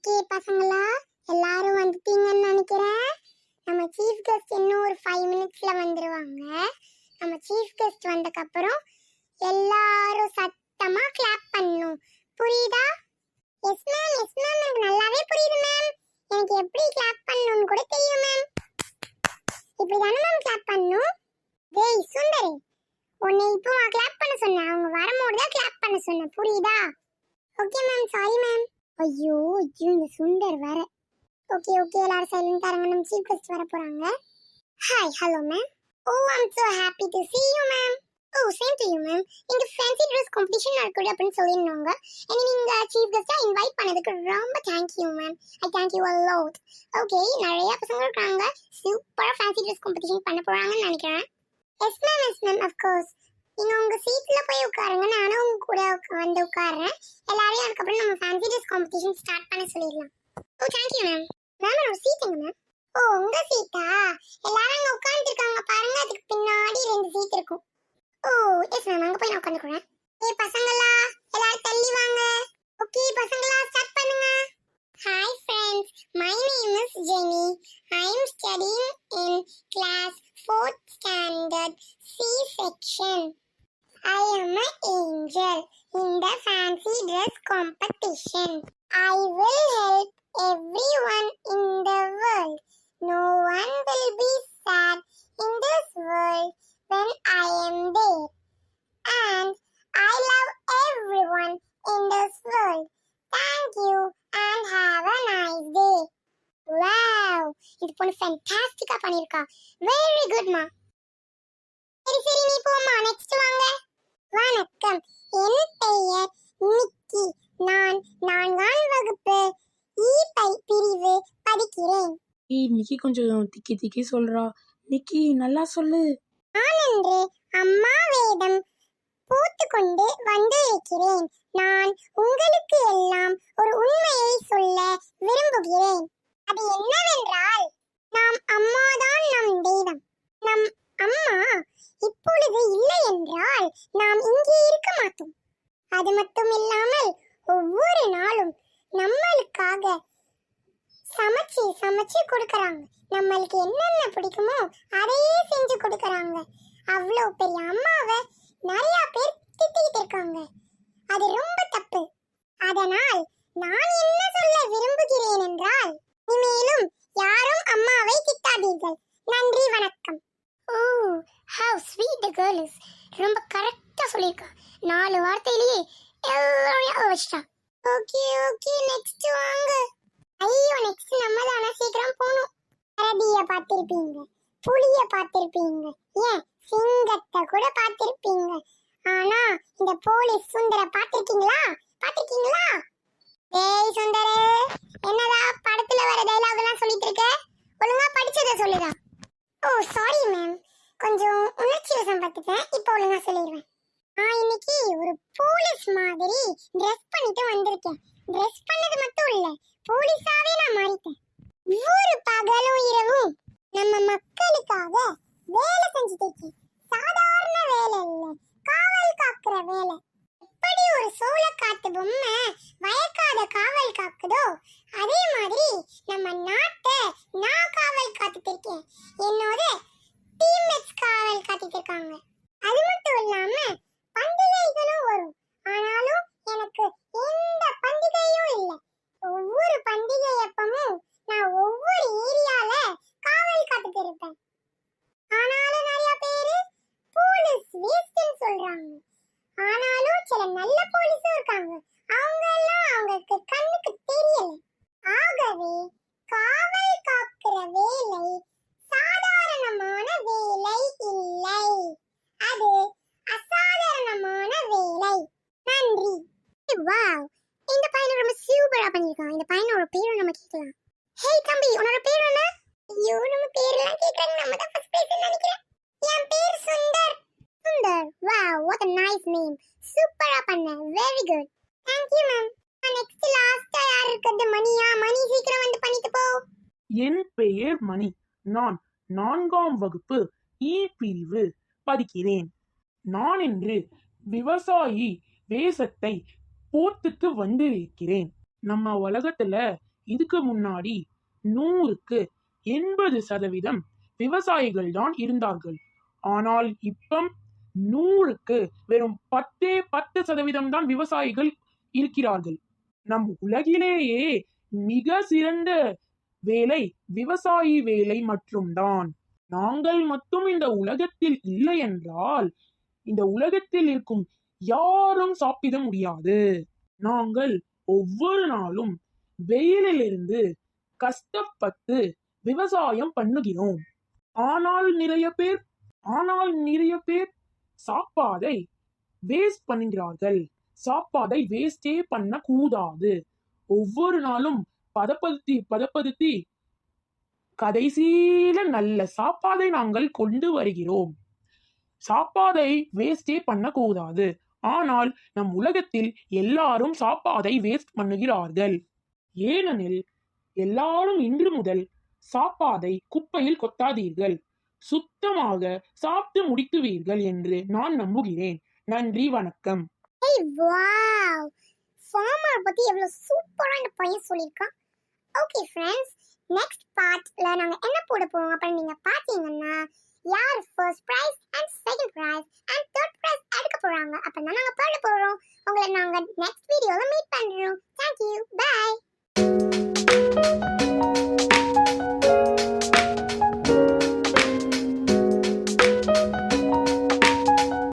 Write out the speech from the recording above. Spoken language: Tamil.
ஓகே பசங்களா, எல்லாரும் வந்துட்டீங்கன்னு நினைக்கிறேன். நம்ம சீஃப் கெஸ்ட் இன்னும் ஒரு 5 மினிட்ஸ்ல வந்துருவாங்க. நம்ம சீஃப் கெஸ்ட் வந்தக்கப்புறம் எல்லாரும் சத்தமா கிளாப் பண்ணணும். புரியுதா? எஸ் மேம், எஸ் மேம், எனக்கு நல்லாவே புரியுது மேம். எனக்கு எப்படி கிளாப் பண்ணணும்னு கூட தெரியும் மேம். இப்படி தானே மேம் கிளாப் பண்ணணும்? டேய் சுந்தரி, உன்னை இப்போ கிளாப் பண்ண சொன்னேன். அவங்க வரும்போது தான் கிளாப் பண்ண சொன்னேன். புரியுதா? Okay ma'am, sorry ma'am. ஐயோ இந்த சுந்தர் வேற. ஓகே எல்லாரும் சைலண்டா இருங்க. நம்ம சீஃப் கெஸ்ட் வர போறாங்க. Hi, hello ma'am. Oh, I'm so happy to see you ma'am. Oh, same to you ma'am. இங்க ஃபேன்சி ட்ரெஸ் காம்படிஷன் நடக்குது அப்படின்னு சொல்லிருந்தாங்க. நீங்க சீஃப் கெஸ்டா இன்வைட் பண்ணதுக்கு ரொம்ப thank you ma'am. I thank you a lot. Okay, நிறைய பசங்க இருக்காங்க. சூப்பரா ஃபேன்சி ட்ரெஸ் காம்படிஷன் பண்ண போறாங்கன்னு நினைக்கிறேன். Yes ma'am, of course. நீங்க உங்க சீட்ல போய் உட்காருங்க. நானும் உங்க கூட வந்து உட்கார்றேன். எல்லாரையும் அதுக்கப்புறம் நம்ம ஃபேன்சி ட்ரெஸ் காம்படிஷன் ஸ்டார்ட் பண்ண சொல்லிடலாம். ஓ, தேங்க் யூ மேம். மேம், ஒரு சீட் எங்க மேம்? ஓ, உங்க சீட்டா? எல்லாரும் அங்க உட்கார்ந்துருக்காங்க பாருங்க. அதுக்கு பின்னாடி 2 சீட் இருக்கும். ஓ எஸ் மேம், அங்க போய் நான் உட்கார்ந்துக்கிறேன். ஏய் பசங்களா, எல்லாரும் தள்ளி வாங்க. ஓகே பசங்களா, ஸ்டார்ட் பண்ணுங்க. Hi friends, my name is Jenny. I am studying in class 4th standard C section. I am an angel in the fancy dress competition. I will help everyone in the world. No one will be sad in this world when I am there. And I love everyone in this world. Thank you and have a nice day. Wow! இது பொண்ணு ஃபேண்டாஸ்டிக்கா பண்ணிருக்கா. Very good ma. சரி நீ போமா, நெக்ஸ்ட் வாங்க. வணக்கம், என் பெயர் நிக்கி. நான் 4ஆம் வகுப்பு பிரிவு படிக்கிறேன். நிக்கி கொஞ்சம் திக்கி சொல்றா. நிக்கி நல்லா சொல்லு. நான் இன்று அம்மா வேடம் போட்டுக்கொண்டு வந்திருக்கிறேன். நான் உங்களுக்கு எல்லாம் ஒரு உண்மையை சொல்ல விரும்புகிறேன். அது என்னவென்றால், நாம் அம்மாதான் நம் தெய்வம். நம் அம்மா இப்பொழுது இல்லை என்றால் நாம் இங்கே இருக்க மாட்டோம். அது மட்டும் இல்லாமல் ஒவ்வொரு நாளும் நம்மளுக்காக சமைச்சு கொடுக்கறாங்க. நம்மளுக்கு என்னென்ன பிடிக்குமோ அதையே செஞ்சு கொடுக்கறாங்க. அவ்வளோ பெரிய அம்மாவை நிறைய பேர் திட்டிக்கிட்டு இருக்காங்க. அது ரொம்ப தப்பு. அதனால் நான் என்ன சொல்ல விரும்புகிறேன் என்றால், இனிமேலும் யாரும் அம்மாவை திட்டாதீர்கள். நன்றி, வணக்கம். ஓ, how sweet the girl is. ரொம்ப கரெக்டா சொல்லிருக்கா. 4 வார்த்தையிலேயே எல்லாரையும் வச்சிட்டா. ஓகே நெக்ஸ்ட் வாங்க. ஐயோ, நெக்ஸ்ட் நம்ம தானே, சீக்கிரம் போணும். கரடிய பார்த்திருப்பீங்க, புலிய பார்த்திருப்பீங்க, ஏன் சிங்கத்தை கூட பார்த்திருப்பீங்க. ஆனா இந்த போலீஸ் சுந்தர பார்த்திருக்கீங்களா? ஏய் சுந்தரே, என்னடா படத்துல வர டயலாக் எல்லாம் சொல்லிட்டு இருக்க? ஒழுங்கா படிச்சதை சொல்லுடா. ஓ சாரி மேம், கொஞ்சம் உணர்ச்சி வசம் பட்டுட்டேன். இப்போ ஒழுங்கா சொல்லிடுவேன். நான் இன்னைக்கு ஒரு போலீஸ் மாதிரி ட்ரெஸ் பண்ணிட்டு வந்திருக்கேன். ட்ரெஸ் பண்ணது மட்டும் இல்ல, போலீஸாவே நான் மாறிட்டேன். ஒவ்வொரு பகலும் இரவும் நம்ம மக்களுக்காக வேலை செஞ்சுட்டு இருக்கேன். சாதாரண வேலை இல்ல, காவல் காக்குற வேலை. எப்படி ஒரு சோளக்காட்டு பொம்மை வயக்காத காவல் காக்குதோ, அதே மாதிரி நம்ம நாட்டை நான் காவல் காத்துட்டு இருக்கேன். என்னோட டீம்மேட்ஸ் காவல் காத்துட்டு இருக்காங்க. அது மட்டும் இல்லாம பண்டிகைகளும் வரும். ஆனாலும் எனக்கு எந்த பண்டிகையும் இல்லை. ஒவ்வொரு பண்டிகை அப்பமும் நான் ஒவ்வொரு ஏரியால காவல் காத்துட்டு இருப்பேன். ஆனாலும் நிறைய பேரு போலீஸ் வேஸ்ட்னு சொல்றாங்க. ஆனாலும் சில நல்ல போலீஸும் இருக்காங்க. அவங்க எல்லாம் அவங்களுக்கு கண்ணுக்கு தெரியல. ஆகவே காவல் காக்கிற வேலை சாதாரணமான வேலை இல்லை, அது அசாதாரணமான வேலை. நன்றி. வாவ், இந்த பையன் ரொம்ப சூப்பரா பண்ணிருக்கான். இந்த பையனோட பேரை நம்ம கேட்கலாம். ஹே தம்பி, உன்னோட பேர் என்ன? ஐயோ, நம்ம பேரெல்லாம் கேட்கறாங்க. நம்ம தான் ஃபர்ஸ்ட் பிளேஸ் நினைக்கிறேன். என் பேர் Sundar. Wow, what a nice name. சூப்பரா பண்ண. Very good. Thank you ma'am. Next லாஸ்டா யார் இருக்குது? மணியா? மணி சீக்கிரம் வந்து பண்ணிட்டு போ. என் பெயர் மணி. நான் 4ஆம் வகுப்பு பிரிவு படிக்கிறேன். நான் இன்று விவசாயி வேஷத்தை போட்டுட்டு வந்திருக்கிறேன். நம்ம உலகத்துல இதுக்கு முன்னாடி 100க்கு 80% விவசாயிகள் தான் இருந்தார்கள். ஆனால் இப்ப 100க்கு வெறும் 10% தான் விவசாயிகள் இருக்கிறார்கள். நம் உலகிலேயே மிக சிறந்த வேலை விவசாயி வேலை மட்டும்தான். நாங்கள் மட்டும் இந்த உலகத்தில் இல்லை என்றால் இந்த உலகத்தில் இருக்கும் யாரும் சாப்பிட முடியாது. நாங்கள் ஒவ்வொரு நாளும் வெயிலிலிருந்து கஷ்டப்பட்டு விவசாயம் பண்ணுகிறோம். ஆனால் நிறைய பேர் சாப்பாடை வேஸ்ட் பண்ணுகிறார்கள். சாப்பாடை வேஸ்டே பண்ண கூடாது. ஒவ்வொரு நாளும் பதப்படுத்தி கடைசியில நல்ல சாப்பாடை நாங்கள் கொண்டு வருகிறோம். சாப்பாடை வேஸ்டே பண்ணக்கூடாது. ஆனால் நம் உலகத்தில் எல்லாரும் சாப்பாடை வேஸ்ட் பண்ணுகிறார்கள். ஏனெனில் எல்லாரும் இன்று முதல் சாப்பாடை குப்பையில் கொட்டாதீர்கள், சுத்தமாக சாப்பிட்டு முடிக்குவீர்கள் என்று நான் நம்புகிறேன். நன்றி, வணக்கம். வாவ், ஃபார்மர் பத்தி எவ்வளவு சூப்பரா இந்த பையன் சொல்லியிருக்கான். ஓகே ஃப்ரெண்ட்ஸ், நெக்ஸ்ட் பார்ட்ல நாங்க என்ன போட போறோம் அப்ப நீங்க பாத்தீங்கன்னா யார் first prize and second prize and third prize எடுக்க போறாங்க அப்ப நாங்க போட போறோம். உங்களை நாங்க நெக்ஸ்ட் வீடியோல மீட் பண்றோம். Thank you.